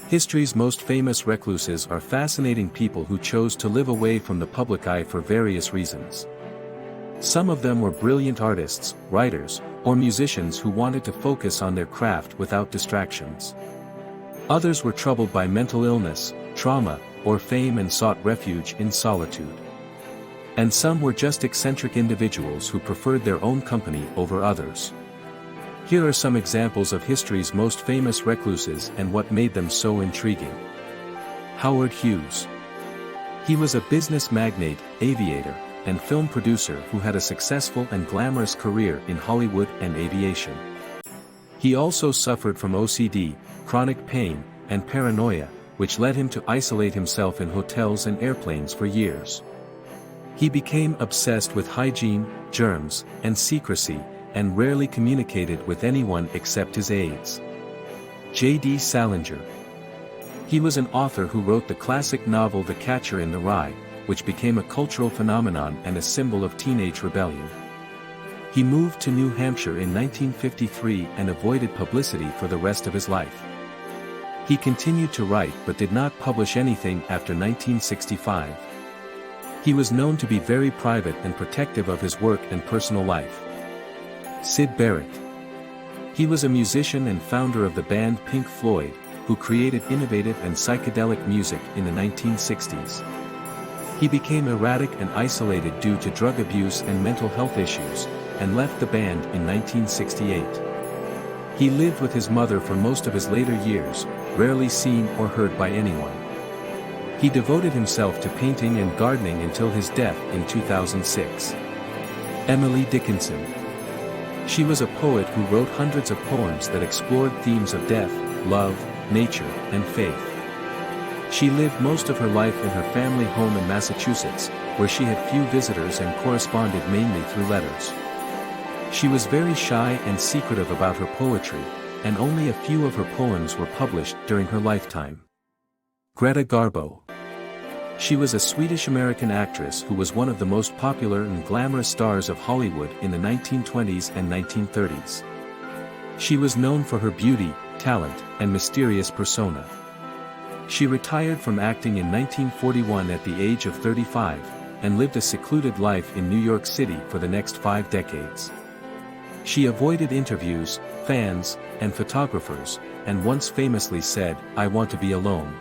History's most famous recluses are fascinating people who chose to live away from the public eye for various reasons. Some of them were brilliant artists, writers, or musicians who wanted to focus on their craft without distractions. Others were troubled by mental illness, trauma, or fame and sought refuge in solitude. And some were just eccentric individuals who preferred their own company over others. Here are some examples of history's most famous recluses and what made them so intriguing. Howard Hughes. He was a business magnate, aviator, and film producer who had a successful and glamorous career in Hollywood and aviation. He also suffered from OCD, chronic pain, and paranoia, which led him to isolate himself in hotels and airplanes for years. He became obsessed with hygiene, germs, and secrecy, and rarely communicated with anyone except his aides. J.D. Salinger. He was an author who wrote the classic novel The Catcher in the Rye, which became a cultural phenomenon and a symbol of teenage rebellion. He moved to New Hampshire in 1953 and avoided publicity for the rest of his life. He continued to write but did not publish anything after 1965. He was known to be very private and protective of his work and personal life. Syd Barrett. He was a musician and founder of the band Pink Floyd, who created innovative and psychedelic music in the 1960s. He became erratic and isolated due to drug abuse and mental health issues, and left the band in 1968. He lived with his mother for most of his later years, rarely seen or heard by anyone. He devoted himself to painting and gardening until his death in 2006. Emily Dickinson. She was a poet who wrote hundreds of poems that explored themes of death, love, nature, and faith. She lived most of her life in her family home in Massachusetts, where she had few visitors and corresponded mainly through letters. She was very shy and secretive about her poetry, and only a few of her poems were published during her lifetime. Greta Garbo. She was a Swedish-American actress who was one of the most popular and glamorous stars of Hollywood in the 1920s and 1930s. She was known for her beauty, talent, and mysterious persona. She retired from acting in 1941 at the age of 35, and lived a secluded life in New York City for the next 5 decades. She avoided interviews, fans, and photographers, and once famously said, "I want to be alone."